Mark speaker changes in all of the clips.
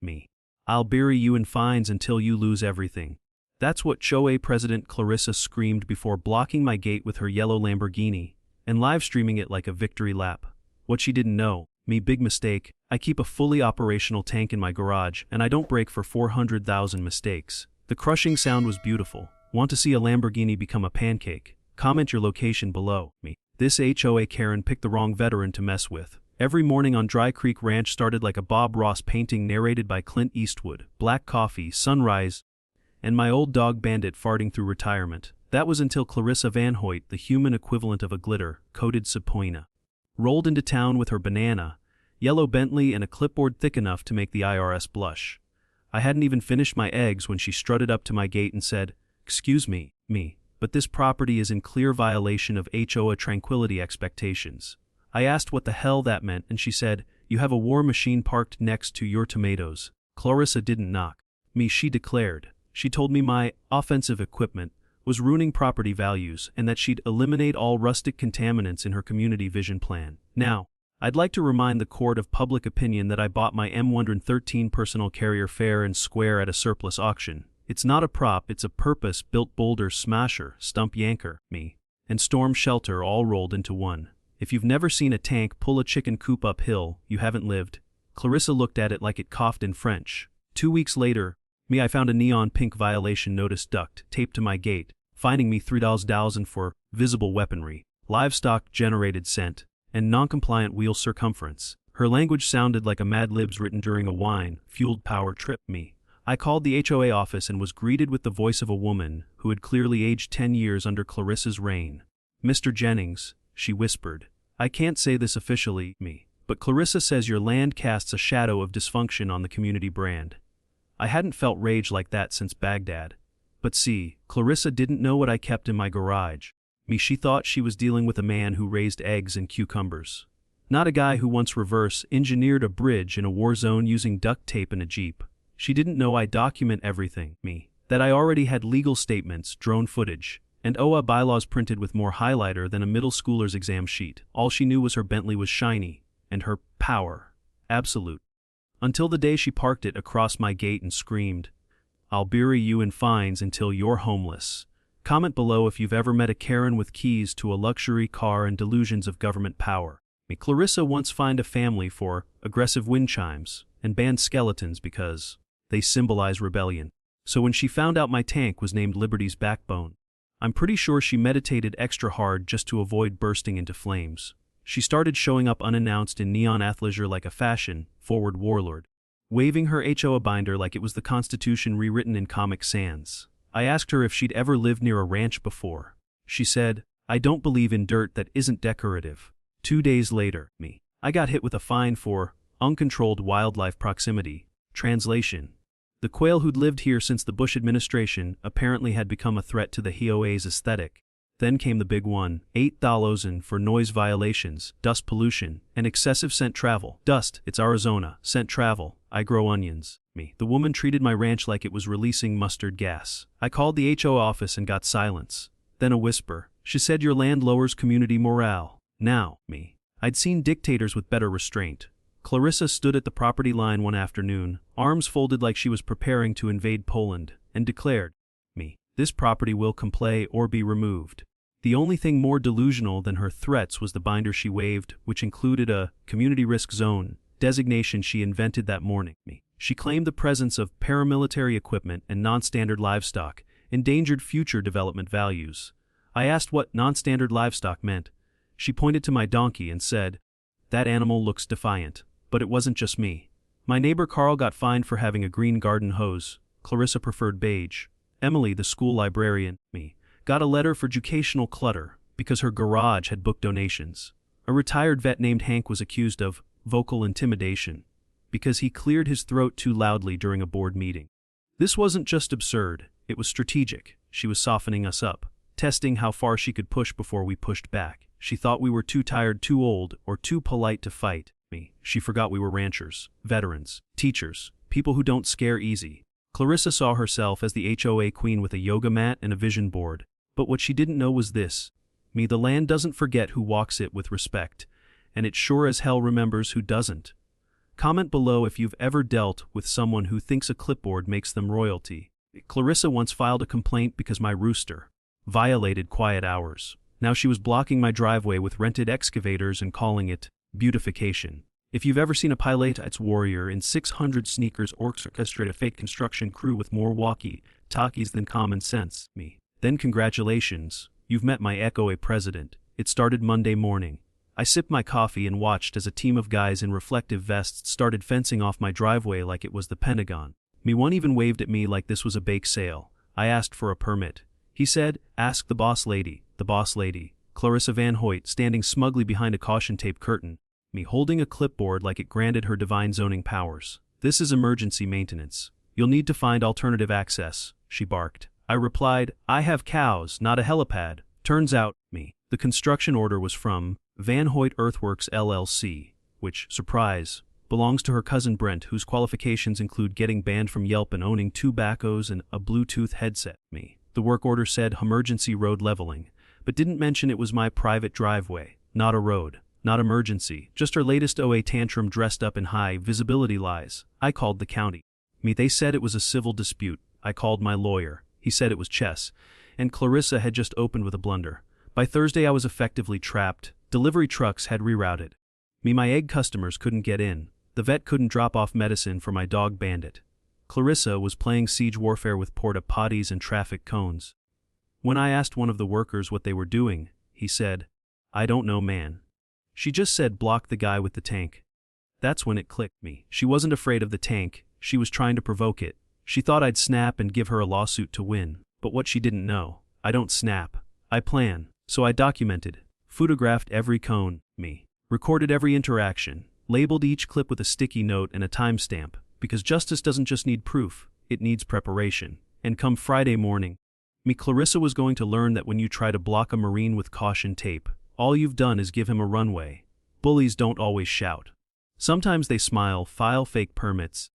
Speaker 1: me. I'll bury you in fines until you lose everything. That's what HOA President Clarissa screamed before blocking my gate with her yellow Lamborghini and live streaming it like a victory lap. What she didn't know, me big mistake, I keep a fully operational tank in my garage and I don't brake for 400,000 mistakes. The crushing sound was beautiful. Want to see a Lamborghini become a pancake? Comment your location below. Me. This HOA Karen picked the wrong veteran to mess with. Every morning on Dry Creek Ranch started like a Bob Ross painting narrated by Clint Eastwood, black coffee, sunrise, and my old dog Bandit farting through retirement. That was until Clarissa Van Hoyt, the human equivalent of a glitter-coated subpoena, rolled into town with her banana, yellow Bentley and a clipboard thick enough to make the IRS blush. I hadn't even finished my eggs when she strutted up to my gate and said, "Excuse me, but this property is in clear violation of HOA tranquility expectations." I asked what the hell that meant and she said, "You have a war machine parked next to your tomatoes." Clarissa didn't knock me, she declared. She told me my offensive equipment was ruining property values and that she'd eliminate all rustic contaminants in her community vision plan. Now, I'd like to remind the court of public opinion that I bought my M113 personal carrier fair and square at a surplus auction. It's not a prop, it's a purpose-built boulder smasher, stump yanker, me, and storm shelter all rolled into one. If you've never seen a tank pull a chicken coop uphill, you haven't lived. Clarissa looked at it like it coughed in French. 2 weeks later, I found a neon pink violation notice duct taped to my gate, fining me $3,000 for visible weaponry, livestock generated scent, and non-compliant wheel circumference. Her language sounded like a Mad Libs written during a wine-fueled power trip. I called the HOA office and was greeted with the voice of a woman who had clearly aged 10 years under Clarissa's reign. "Mr. Jennings," she whispered, "I can't say this officially, but Clarissa says your land casts a shadow of dysfunction on the community brand." I hadn't felt rage like that since Baghdad. But see, Clarissa didn't know what I kept in my garage. She thought she was dealing with a man who raised eggs and cucumbers. Not a guy who once reverse-engineered a bridge in a war zone using duct tape in a Jeep. She didn't know I document everything, that I already had legal statements, drone footage, and HOA bylaws printed with more highlighter than a middle schooler's exam sheet. All she knew was her Bentley was shiny, and her power, absolute. Until the day she parked it across my gate and screamed, "I'll bury you in fines until you're homeless." Comment below if you've ever met a Karen with keys to a luxury car and delusions of government power. Clarissa once fined a family for aggressive wind chimes and banned skeletons because they symbolize rebellion. So when she found out my tank was named Liberty's Backbone, I'm pretty sure she meditated extra hard just to avoid bursting into flames. She started showing up unannounced in neon athleisure like a fashion-forward warlord, waving her HOA binder like it was the Constitution rewritten in Comic Sans. I asked her if she'd ever lived near a ranch before. She said, "I don't believe in dirt that isn't decorative." 2 days later, I got hit with a fine for uncontrolled wildlife proximity. Translation: the quail who'd lived here since the Bush administration apparently had become a threat to the HOA's aesthetic. Then came the big one, $8,000 for noise violations, dust pollution, and excessive scent travel. Dust, it's Arizona. Scent travel, I grow onions. The woman treated my ranch like it was releasing mustard gas. I called the HOA office and got silence. Then a whisper. She said your land lowers community morale. Now, I'd seen dictators with better restraint. Clarissa stood at the property line one afternoon, arms folded like she was preparing to invade Poland, and declared, "This property will comply or be removed." The only thing more delusional than her threats was the binder she waved, which included a community risk zone designation she invented that morning. She claimed the presence of paramilitary equipment and non-standard livestock endangered future development values. I asked what non-standard livestock meant. She pointed to my donkey and said, "That animal looks defiant." But it wasn't just me. My neighbor Carl got fined for having a green garden hose. Clarissa preferred beige. Emily, the school librarian, got a letter for educational clutter because her garage had book donations. A retired vet named Hank was accused of vocal intimidation because he cleared his throat too loudly during a board meeting. This wasn't just absurd, it was strategic. She was softening us up, testing how far she could push before we pushed back. She thought we were too tired, too old, or too polite to fight. She forgot we were ranchers, veterans, teachers, people who don't scare easy. Clarissa saw herself as the HOA queen with a yoga mat and a vision board. But what she didn't know was this. The land doesn't forget who walks it with respect, and it sure as hell remembers who doesn't. Comment below if you've ever dealt with someone who thinks a clipboard makes them royalty. Clarissa once filed a complaint because my rooster violated quiet hours. Now she was blocking my driveway with rented excavators and calling it beautification. If you've ever seen a pilates warrior in 600 sneakers orchestrate a fake construction crew with more walkie-talkies than common sense, then congratulations, you've met my HOA president. It started Monday morning. I sipped my coffee and watched as a team of guys in reflective vests started fencing off my driveway like it was the Pentagon. One even waved at me like this was a bake sale. I asked for a permit. He said, "Ask the boss lady." The boss lady, Clarissa Van Hoyt, standing smugly behind a caution tape curtain, holding a clipboard like it granted her divine zoning powers. "This is emergency maintenance. You'll need to find alternative access," she barked. I replied, "I have cows, not a helipad." Turns out, the construction order was from Van Hoyt Earthworks LLC, which, surprise, belongs to her cousin Brent, whose qualifications include getting banned from Yelp and owning 2 backhoes and a Bluetooth headset. The work order said emergency road leveling, but didn't mention it was my private driveway, not a road, not emergency, just her latest OA tantrum dressed up in high visibility lies. I called the county. They said it was a civil dispute. I called my lawyer. He said it was chess, and Clarissa had just opened with a blunder. By Thursday I was effectively trapped. Delivery trucks had rerouted. My egg customers couldn't get in. The vet couldn't drop off medicine for my dog Bandit. Clarissa was playing siege warfare with porta potties and traffic cones. When I asked one of the workers what they were doing, he said, "I don't know, man." She just said block the guy with the tank. That's when it clicked me. She wasn't afraid of the tank, she was trying to provoke it. She thought I'd snap and give her a lawsuit to win. But what she didn't know, I don't snap. I plan. So I documented, photographed every cone, recorded every interaction, labeled each clip with a sticky note and a timestamp, because justice doesn't just need proof, it needs preparation. And come Friday morning, Clarissa was going to learn that when you try to block a Marine with caution tape, all you've done is give him a runway. Bullies don't always shout. Sometimes they smile, file fake permits,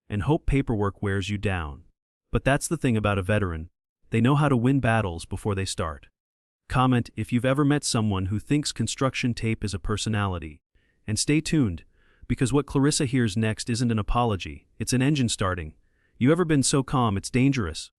Speaker 1: and hope paperwork wears you down. But that's the thing about a veteran. They know how to win battles before they start. Comment if you've ever met someone who thinks construction tape is a personality. And stay tuned, because what Clarissa hears next isn't an apology, it's an engine starting. You ever been so calm it's dangerous?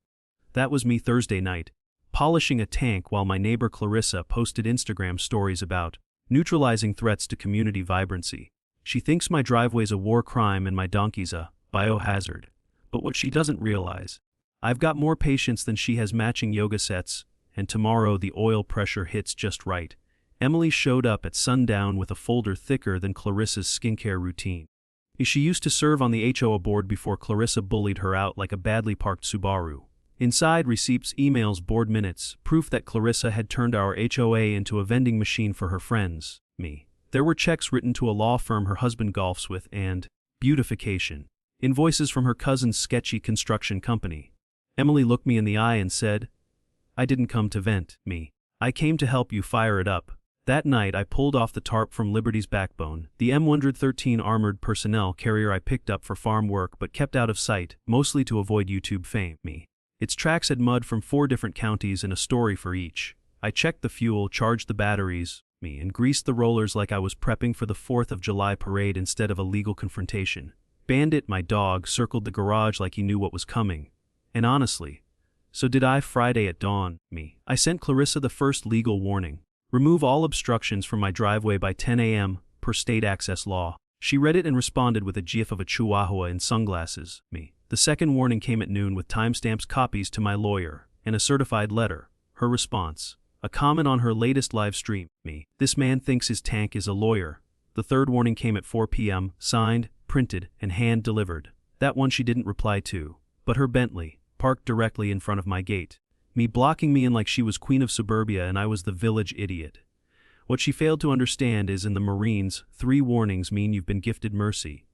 Speaker 1: That was me Thursday night, polishing a tank while my neighbor Clarissa posted Instagram stories about neutralizing threats to community vibrancy. She thinks my driveway's a war crime and my donkey's a biohazard. But what she doesn't realize, I've got more patience than she has matching yoga sets, and tomorrow the oil pressure hits just right. Emily showed up at sundown with a folder thicker than Clarissa's skincare routine. She used to serve on the HOA board before Clarissa bullied her out like a badly parked Subaru. Inside, receipts, emails, board minutes, proof that Clarissa had turned our HOA into a vending machine for her friends, me. There were checks written to a law firm her husband golfs with and beautification. Invoices from her cousin's sketchy construction company. Emily looked me in the eye and said, "I didn't come to vent, me. I came to help you fire it up." That night I pulled off the tarp from Liberty's Backbone, the M113 armored personnel carrier I picked up for farm work but kept out of sight, mostly to avoid YouTube fame, me. Its tracks had mud from 4 different counties and a story for each. I checked the fuel, charged the batteries, me, and greased the rollers like I was prepping for the 4th of July parade instead of a legal confrontation. Bandit, my dog, circled the garage like he knew what was coming. And honestly, so did I. Friday at dawn, me. I sent Clarissa the first legal warning. Remove all obstructions from my driveway by 10 a.m., per state access law. She read it and responded with a gif of a chihuahua in sunglasses, me. The second warning came at noon with timestamps, copies to my lawyer, and a certified letter. Her response, a comment on her latest live stream, me. This man thinks his tank is a lawyer. The third warning came at 4 p.m., signed, printed, and hand-delivered. That one she didn't reply to, but her Bentley, parked directly in front of my gate. Me blocking me in like she was queen of suburbia and I was the village idiot. What she failed to understand is in the Marines, 3 warnings mean you've been gifted mercy.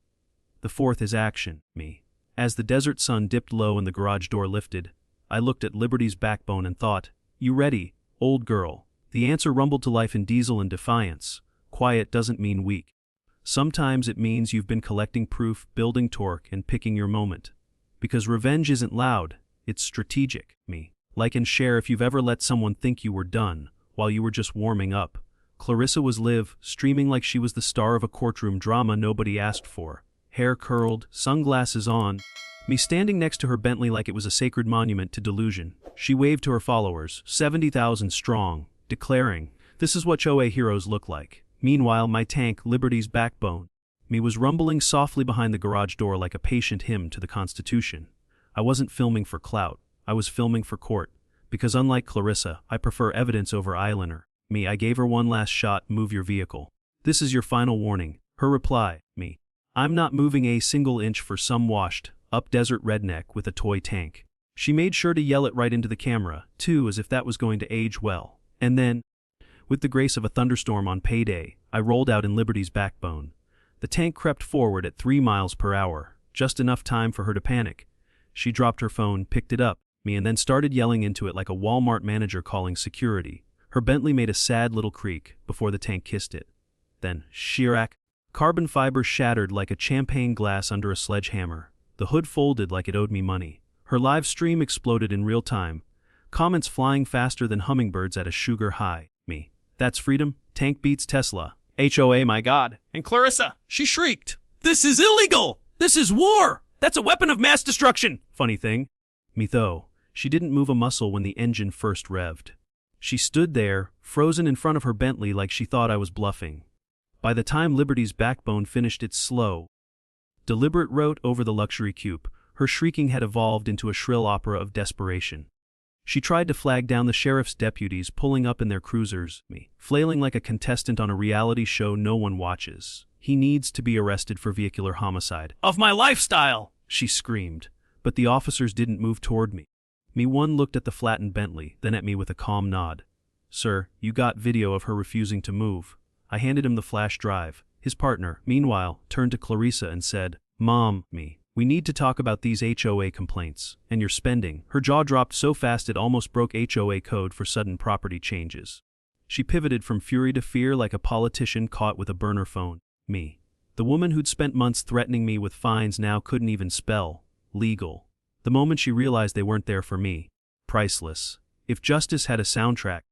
Speaker 1: The 4th is action, me. As the desert sun dipped low and the garage door lifted, I looked at Liberty's Backbone and thought, "You ready, old girl?" The answer rumbled to life in diesel and defiance. Quiet doesn't mean weak. Sometimes it means you've been collecting proof, building torque, and picking your moment. Because revenge isn't loud, it's strategic, me. Like and share if you've ever let someone think you were done, while you were just warming up. Clarissa was live, streaming like she was the star of a courtroom drama nobody asked for. hair curled, sunglasses on, me standing next to her Bentley like it was a sacred monument to delusion. She waved to her followers, 70,000 strong, declaring, "This is what HOA heroes look like." Meanwhile, my tank, Liberty's backbone, me was rumbling softly behind the garage door like a patient hymn to the Constitution. I wasn't filming for clout, I was filming for court. Because unlike Clarissa, I prefer evidence over eyeliner. Me, I gave her one last shot, "Move your vehicle. This is your final warning." Her reply, me, "I'm not moving a single inch for some washed up desert redneck with a toy tank." She made sure to yell it right into the camera, too, as if that was going to age well. And then, with the grace of a thunderstorm on payday, I rolled out in Liberty's backbone. The tank crept forward at 3 miles per hour, just enough time for her to panic. She dropped her phone, picked it up, me, and then started yelling into it like a Walmart manager calling security. Her Bentley made a sad little creak before the tank kissed it. Then, Chirac. Carbon fiber shattered like a champagne glass under a sledgehammer. The hood folded like it owed me money. Her live stream exploded in real time. Comments flying faster than hummingbirds at a sugar high. Me, "That's freedom. Tank beats Tesla. HOA, my God." And Clarissa, she shrieked, "This is illegal! This is war! That's a weapon of mass destruction!" Funny thing, me though, she didn't move a muscle when the engine first revved. She stood there, frozen in front of her Bentley like she thought I was bluffing. By the time Liberty's backbone finished its slow, deliberate route over the luxury coupe, her shrieking had evolved into a shrill opera of desperation. She tried to flag down the sheriff's deputies pulling up in their cruisers, me, flailing like a contestant on a reality show no one watches. "He needs to be arrested for vehicular homicide. Of my lifestyle!" she screamed. But the officers didn't move toward me. One looked at the flattened Bentley, then at me with a calm nod. "Sir, you got video of her refusing to move." I handed him the flash drive. His partner, meanwhile, turned to Clarissa and said, "Mom, we need to talk about these HOA complaints, and your spending." Her jaw dropped so fast it almost broke HOA code for sudden property changes. She pivoted from fury to fear like a politician caught with a burner phone. Me, the woman who'd spent months threatening me with fines, now couldn't even spell legal. The moment she realized they weren't there for me, priceless. If justice had a soundtrack,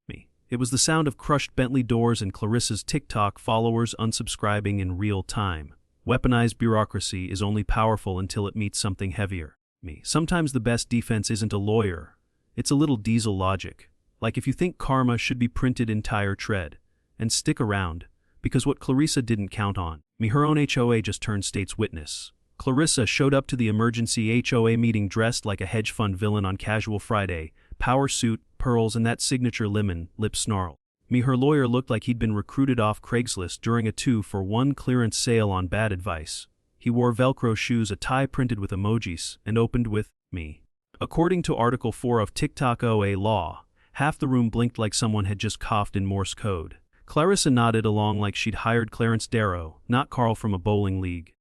Speaker 1: it was the sound of crushed Bentley doors and Clarissa's TikTok followers unsubscribing in real time. Weaponized bureaucracy is only powerful until it meets something heavier. Sometimes the best defense isn't a lawyer. It's a little diesel logic. Like if you think karma should be printed in tire tread. And stick around. Because what Clarissa didn't count on, her own HOA just turned state's witness. Clarissa showed up to the emergency HOA meeting dressed like a hedge fund villain on Casual Friday, power suit, pearls, and that signature lemon lip snarl. Her lawyer looked like he'd been recruited off Craigslist during a 2-for-1 clearance sale on bad advice. He wore Velcro shoes, a tie printed with emojis, and opened with, "Me." According to Article 4 of TikTok OA law, half the room blinked like someone had just coughed in Morse code. Clarissa nodded along like she'd hired Clarence Darrow, not Carl from a bowling league.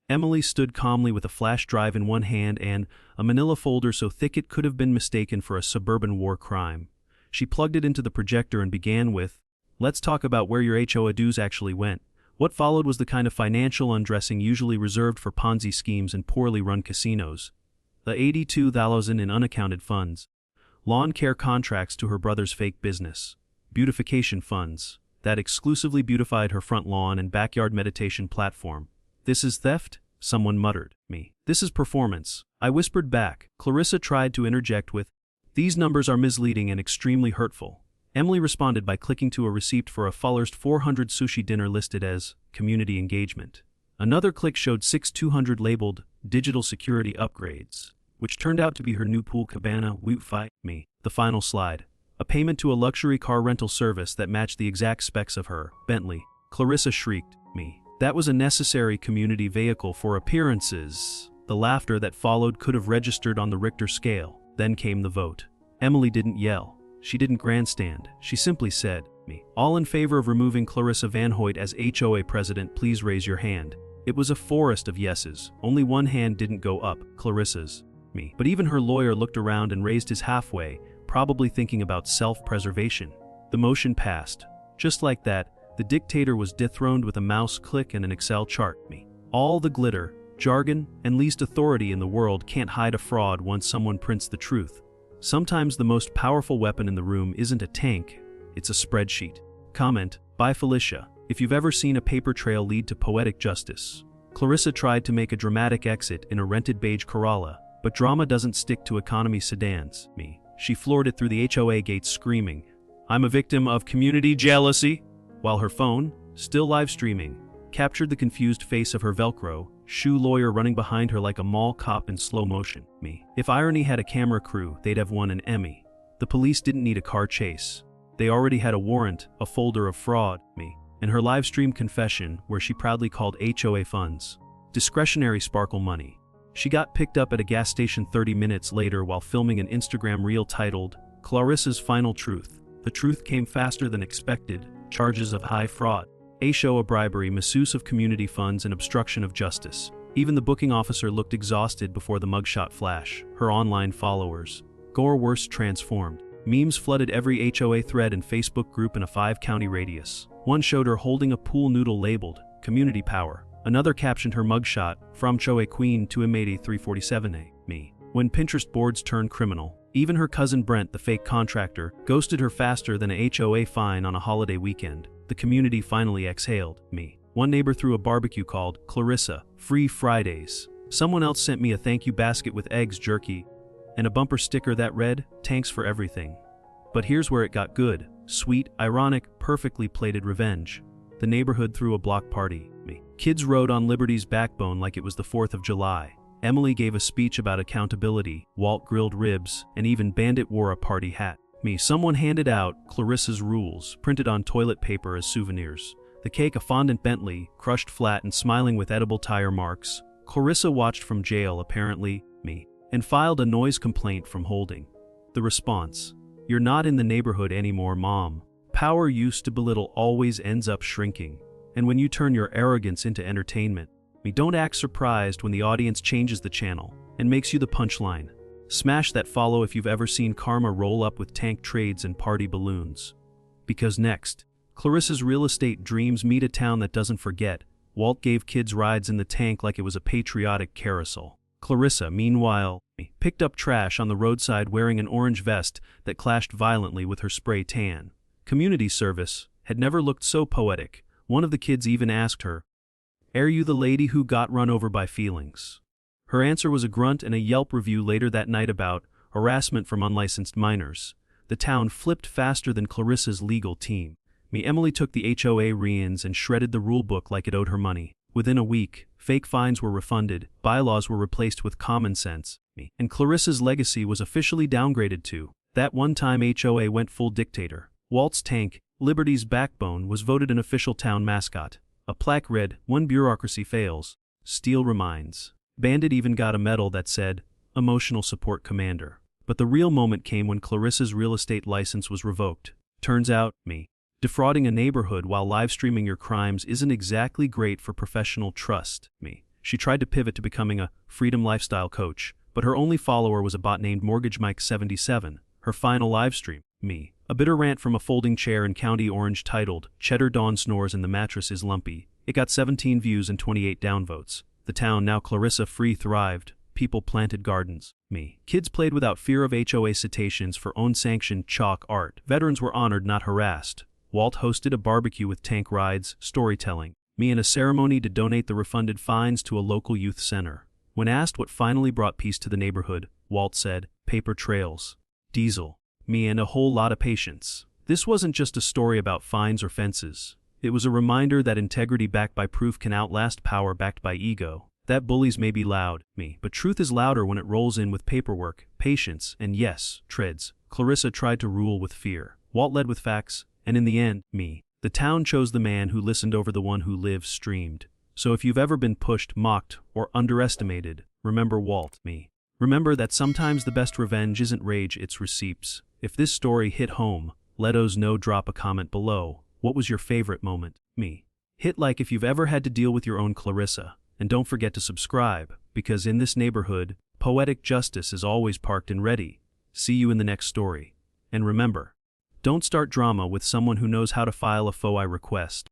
Speaker 1: Emily stood calmly with a flash drive in one hand and a manila folder so thick it could have been mistaken for a suburban war crime. She plugged it into the projector and began with, "Let's talk about where your HOA dues actually went." What followed was the kind of financial undressing usually reserved for Ponzi schemes and poorly run casinos. The $82,000 in unaccounted funds. Lawn care contracts to her brother's fake business. Beautification funds that exclusively beautified her front lawn and backyard meditation platform. "This is theft?" someone muttered. "Me. This is performance," I whispered back. Clarissa tried to interject with, "These numbers are misleading and extremely hurtful." Emily responded by clicking to a receipt for a Fuller's 400 sushi dinner listed as community engagement. Another click showed 6,200 labeled digital security upgrades, which turned out to be her new pool cabana Wi-Fi. Me. The final slide. A payment to a luxury car rental service that matched the exact specs of her Bentley. Clarissa shrieked, "Me. That was a necessary community vehicle for appearances." The laughter that followed could have registered on the Richter scale. Then came the vote. Emily didn't yell. She didn't grandstand. She simply said, "Me. All in favor of removing Clarissa Van Hoyt as HOA president, please raise your hand." It was a forest of yeses. Only one hand didn't go up, Clarissa's. Me. But even her lawyer looked around and raised his halfway, probably thinking about self-preservation. The motion passed. Just like that, the dictator was dethroned with a mouse click and an Excel chart. Me. All the glitter, jargon, and least authority in the world can't hide a fraud once someone prints the truth. Sometimes the most powerful weapon in the room isn't a tank, it's a spreadsheet. Comment, by Felicia. If you've ever seen a paper trail lead to poetic justice, Clarissa tried to make a dramatic exit in a rented beige Corolla, but drama doesn't stick to economy sedans. She floored it through the HOA gates screaming, "I'm a victim of community jealousy," while her phone, still live streaming, captured the confused face of her Velcro shoe lawyer running behind her like a mall cop in slow motion. If irony had a camera crew, they'd have won an Emmy. The police didn't need a car chase. They already had a warrant, a folder of fraud, and her live stream confession where she proudly called HOA funds discretionary sparkle money. She got picked up at a gas station 30 minutes later while filming an Instagram reel titled, "Clarissa's Final Truth." The truth came faster than expected: charges of high fraud, HOA bribery, misuse of community funds, and obstruction of justice. Even the booking officer looked exhausted before the mugshot flash. Her online followers, gore worse, transformed. Memes flooded every HOA thread and Facebook group in a 5-county radius. One showed her holding a pool noodle labeled, "Community Power." Another captioned her mugshot, "From HOA Queen to Imadi 347A, me." When Pinterest boards turned criminal, even her cousin Brent, the fake contractor, ghosted her faster than a HOA fine on a holiday weekend. The community finally exhaled, me. One neighbor threw a barbecue called, "Clarissa, Free Fridays." Someone else sent me a thank you basket with eggs, jerky, and a bumper sticker that read, "Tanks for everything." But here's where it got good. Sweet, ironic, perfectly plated revenge. The neighborhood threw a block party. Kids rode on Liberty's backbone like it was the 4th of July. Emily gave a speech about accountability, Walt grilled ribs, and even Bandit wore a party hat. Someone handed out Clarissa's rules, printed on toilet paper as souvenirs. The cake, a fondant Bentley, crushed flat and smiling with edible tire marks. Clarissa watched from jail, apparently, and filed a noise complaint from holding. The response: "You're not in the neighborhood anymore, Mom." Power used to belittle always ends up shrinking. And when you turn your arrogance into entertainment, don't act surprised when the audience changes the channel and makes you the punchline. Smash that follow if you've ever seen karma roll up with tank trades and party balloons. Because next, Clarissa's real estate dreams meet a town that doesn't forget. Walt gave kids rides in the tank like it was a patriotic carousel. Clarissa, meanwhile, picked up trash on the roadside wearing an orange vest that clashed violently with her spray tan. Community service had never looked so poetic. One of the kids even asked her, "Are you the lady who got run over by feelings?" Her answer was a grunt and a Yelp review later that night about harassment from unlicensed minors. The town flipped faster than Clarissa's legal team. Emily took the HOA reins and shredded the rulebook like it owed her money. Within a week, fake fines were refunded, bylaws were replaced with common sense, and Clarissa's legacy was officially downgraded to that one time HOA went full dictator. Walt's tank, Liberty's backbone, was voted an official town mascot. A plaque read, "When bureaucracy fails, steel reminds." Bandit even got a medal that said, "Emotional Support Commander." But the real moment came when Clarissa's real estate license was revoked. Turns out, defrauding a neighborhood while live streaming your crimes isn't exactly great for professional trust. She tried to pivot to becoming a freedom lifestyle coach, but her only follower was a bot named Mortgage Mike 77. Her final live stream, a bitter rant from a folding chair in County Orange titled, "Cheddar Dawn Snores and the Mattress is Lumpy." It got 17 views and 28 downvotes. The town, now Clarissa free, thrived. People planted gardens. Kids played without fear of HOA citations for own-sanctioned chalk art. Veterans were honored, not harassed. Walt hosted a barbecue with tank rides, storytelling, and a ceremony to donate the refunded fines to a local youth center. When asked what finally brought peace to the neighborhood, Walt said, "Paper trails, diesel, and a whole lot of patience." This wasn't just a story about fines or fences. It was a reminder that integrity backed by proof can outlast power backed by ego. That bullies may be loud, but truth is louder when it rolls in with paperwork, patience, and yes, treads. Clarissa tried to rule with fear. Walt led with facts, and in the end, the town chose the man who listened over the one who live streamed. So if you've ever been pushed, mocked, or underestimated, remember Walt, Remember that sometimes the best revenge isn't rage, it's receipts. If this story hit home, let us know, drop a comment below. What was your favorite moment? Hit like if you've ever had to deal with your own Clarissa. And don't forget to subscribe, because in this neighborhood, poetic justice is always parked and ready. See you in the next story. And remember, don't start drama with someone who knows how to file a FOI request.